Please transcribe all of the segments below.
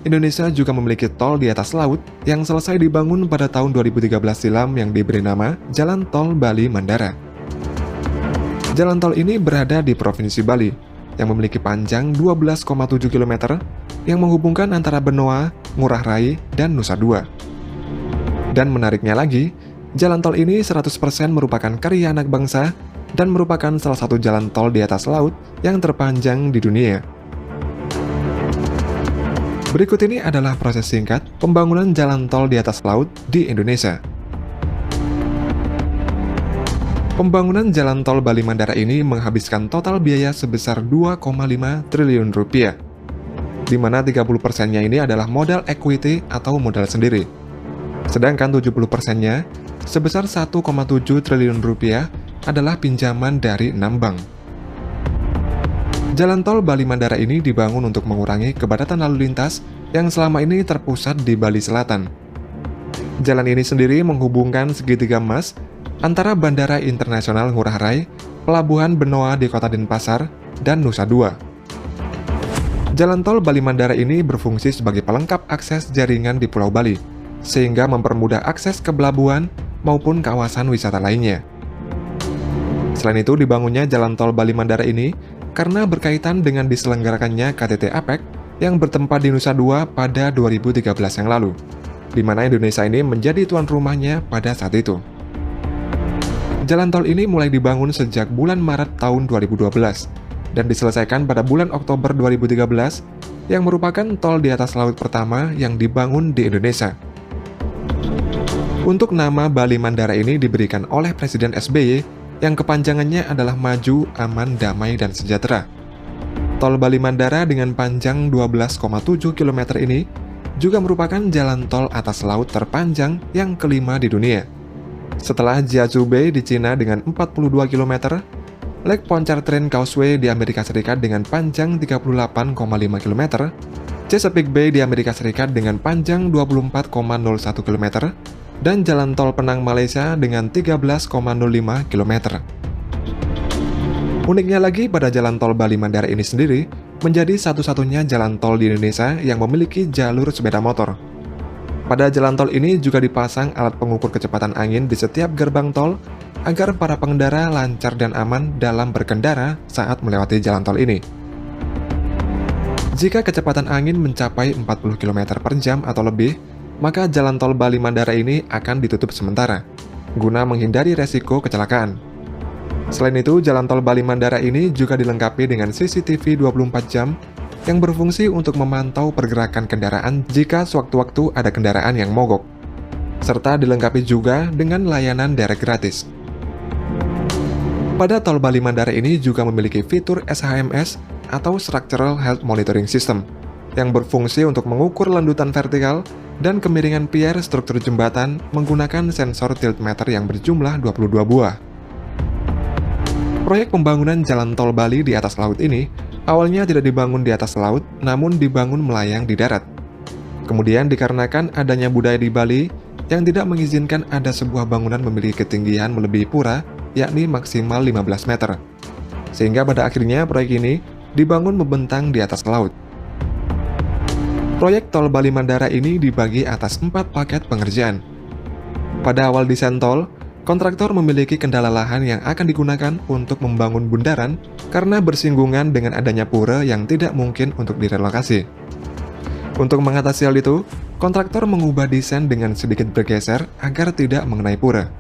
Indonesia juga memiliki tol di atas laut yang selesai dibangun pada tahun 2013 silam yang diberi nama Jalan Tol Bali Mandara. Jalan tol ini berada di Provinsi Bali, yang memiliki panjang 12,7 km yang menghubungkan antara Benoa, Ngurah Rai, dan Nusa Dua. Dan menariknya lagi, jalan tol ini 100% merupakan karya anak bangsa dan merupakan salah satu jalan tol di atas laut yang terpanjang di dunia. Berikut ini adalah proses singkat pembangunan jalan tol di atas laut di Indonesia. Pembangunan jalan tol Bali Mandara ini menghabiskan total biaya sebesar 2,5 triliun rupiah, di mana 30%-nya ini adalah modal equity atau modal sendiri. Sedangkan 70%-nya sebesar 1,7 triliun rupiah adalah pinjaman dari 6 bank. Jalan tol Bali Mandara ini dibangun untuk mengurangi kepadatan lalu lintas yang selama ini terpusat di Bali Selatan. Jalan ini sendiri menghubungkan segitiga emas antara Bandara Internasional Ngurah Rai, Pelabuhan Benoa di Kota Denpasar, dan Nusa Dua. Jalan tol Bali Mandara ini berfungsi sebagai pelengkap akses jaringan di Pulau Bali, sehingga mempermudah akses ke pelabuhan maupun kawasan wisata lainnya. Selain itu, dibangunnya jalan tol Bali Mandara ini karena berkaitan dengan diselenggarakannya KTT APEC yang bertempat di Nusa Dua pada 2013 yang lalu, di mana Indonesia ini menjadi tuan rumahnya pada saat itu. Jalan tol ini mulai dibangun sejak bulan Maret tahun 2012 dan diselesaikan pada bulan Oktober 2013 yang merupakan tol di atas laut pertama yang dibangun di Indonesia. Untuk nama Bali Mandara ini diberikan oleh Presiden SBY yang kepanjangannya adalah Maju, Aman, Damai, dan Sejahtera. Tol Bali Mandara dengan panjang 12,7 km ini juga merupakan jalan tol atas laut terpanjang yang kelima di dunia. Setelah Jiazhou Bay di Cina dengan 42 km, Lake Pontchartrain Causeway di Amerika Serikat dengan panjang 38,5 km, Chesapeake Bay di Amerika Serikat dengan panjang 24,01 km, dan Jalan Tol Penang Malaysia dengan 13,05 km. Uniknya lagi, pada Jalan Tol Bali Mandara ini sendiri menjadi satu-satunya jalan tol di Indonesia yang memiliki jalur sepeda motor. Pada jalan tol ini juga dipasang alat pengukur kecepatan angin di setiap gerbang tol agar para pengendara lancar dan aman dalam berkendara saat melewati jalan tol ini. Jika kecepatan angin mencapai 40 km per jam atau lebih, maka jalan tol Bali Mandara ini akan ditutup sementara, guna menghindari resiko kecelakaan. Selain itu, jalan tol Bali Mandara ini juga dilengkapi dengan CCTV 24 jam yang berfungsi untuk memantau pergerakan kendaraan jika sewaktu-waktu ada kendaraan yang mogok, serta dilengkapi juga dengan layanan derek gratis. Pada tol Bali Mandara ini juga memiliki fitur SHMS atau Structural Health Monitoring System yang berfungsi untuk mengukur landutan vertikal dan kemiringan pier struktur jembatan menggunakan sensor tiltmeter yang berjumlah 22 buah. Proyek pembangunan jalan tol Bali di atas laut ini awalnya tidak dibangun di atas laut, namun dibangun melayang di darat. Kemudian dikarenakan adanya budaya di Bali yang tidak mengizinkan ada sebuah bangunan memiliki ketinggian melebihi pura, yakni maksimal 15 meter. Sehingga pada akhirnya proyek ini dibangun membentang di atas laut. Proyek tol Bali Mandara ini dibagi atas 4 paket pengerjaan. Pada awal desain tol, kontraktor memiliki kendala lahan yang akan digunakan untuk membangun bundaran karena bersinggungan dengan adanya pura yang tidak mungkin untuk direlokasi. Untuk mengatasi hal itu, kontraktor mengubah desain dengan sedikit bergeser agar tidak mengenai pura,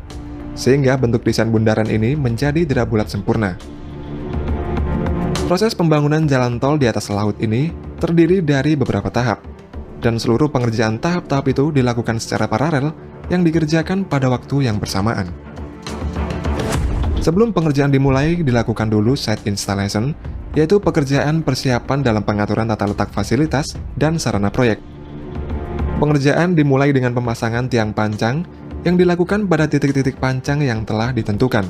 sehingga bentuk desain bundaran ini menjadi tidak bulat sempurna. Proses pembangunan jalan tol di atas laut ini terdiri dari beberapa tahap, dan seluruh pengerjaan tahap-tahap itu dilakukan secara paralel yang dikerjakan pada waktu yang bersamaan. Sebelum pengerjaan dimulai, dilakukan dulu site installation, yaitu pekerjaan persiapan dalam pengaturan tata letak fasilitas dan sarana proyek. Pengerjaan dimulai dengan pemasangan tiang pancang yang dilakukan pada titik-titik pancang yang telah ditentukan.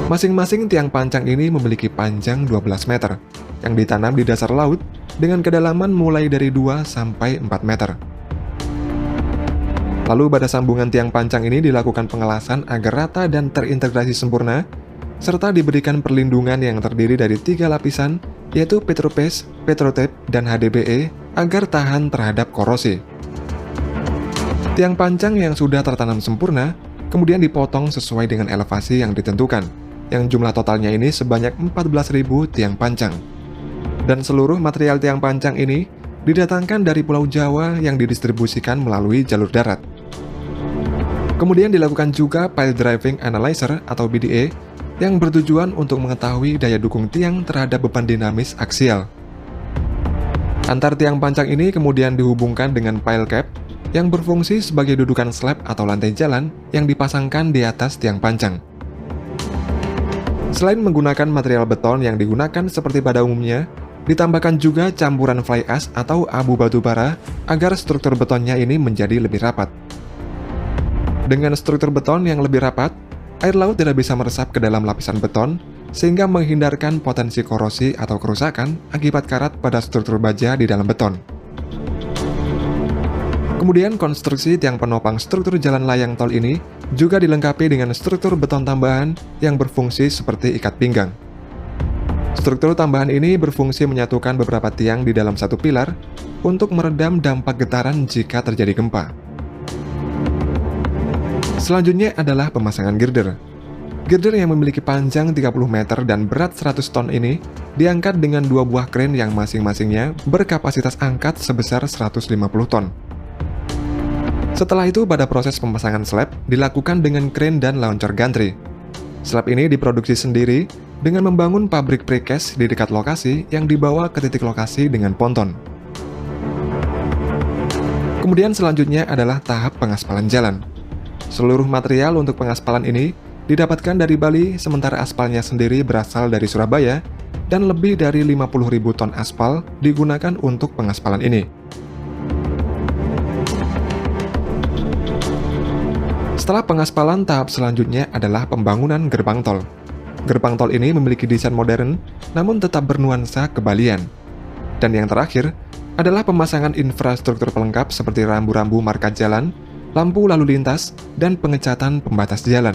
Masing-masing tiang pancang ini memiliki panjang 12 meter, yang ditanam di dasar laut dengan kedalaman mulai dari 2 sampai 4 meter. Lalu pada sambungan tiang pancang ini dilakukan pengelasan agar rata dan terintegrasi sempurna, serta diberikan perlindungan yang terdiri dari 3 lapisan, yaitu Petropaste, Petrotape, dan HDPE agar tahan terhadap korosi. Tiang pancang yang sudah tertanam sempurna kemudian dipotong sesuai dengan elevasi yang ditentukan, yang jumlah totalnya ini sebanyak 14.000 tiang pancang. Dan seluruh material tiang pancang ini didatangkan dari Pulau Jawa yang didistribusikan melalui jalur darat. Kemudian dilakukan juga Pile Driving Analyzer atau BDA yang bertujuan untuk mengetahui daya dukung tiang terhadap beban dinamis aksial. Antar tiang pancang ini kemudian dihubungkan dengan pile cap yang berfungsi sebagai dudukan slab atau lantai jalan yang dipasangkan di atas tiang pancang. Selain menggunakan material beton yang digunakan seperti pada umumnya, ditambahkan juga campuran fly ash atau abu batu bara agar struktur betonnya ini menjadi lebih rapat. Dengan struktur beton yang lebih rapat, air laut tidak bisa meresap ke dalam lapisan beton sehingga menghindarkan potensi korosi atau kerusakan akibat karat pada struktur baja di dalam beton. Kemudian konstruksi tiang penopang struktur jalan layang tol ini juga dilengkapi dengan struktur beton tambahan yang berfungsi seperti ikat pinggang. Struktur tambahan ini berfungsi menyatukan beberapa tiang di dalam satu pilar untuk meredam dampak getaran jika terjadi gempa. Selanjutnya adalah pemasangan girder. Girder yang memiliki panjang 30 meter dan berat 100 ton ini diangkat dengan 2 buah kren yang masing-masingnya berkapasitas angkat sebesar 150 ton. Setelah itu, pada proses pemasangan slab dilakukan dengan kren dan launcher gantry. Slab ini diproduksi sendiri dengan membangun pabrik precast di dekat lokasi yang dibawa ke titik lokasi dengan ponton. Kemudian selanjutnya adalah tahap pengaspalan jalan. Seluruh material untuk pengaspalan ini didapatkan dari Bali, sementara aspalnya sendiri berasal dari Surabaya, dan lebih dari 50.000 ton aspal digunakan untuk pengaspalan ini. Setelah pengaspalan, tahap selanjutnya adalah pembangunan gerbang tol. Gerbang tol ini memiliki desain modern, namun tetap bernuansa kebalian. Dan yang terakhir adalah pemasangan infrastruktur pelengkap seperti rambu-rambu marka jalan, lampu lalu lintas, dan pengecatan pembatas jalan.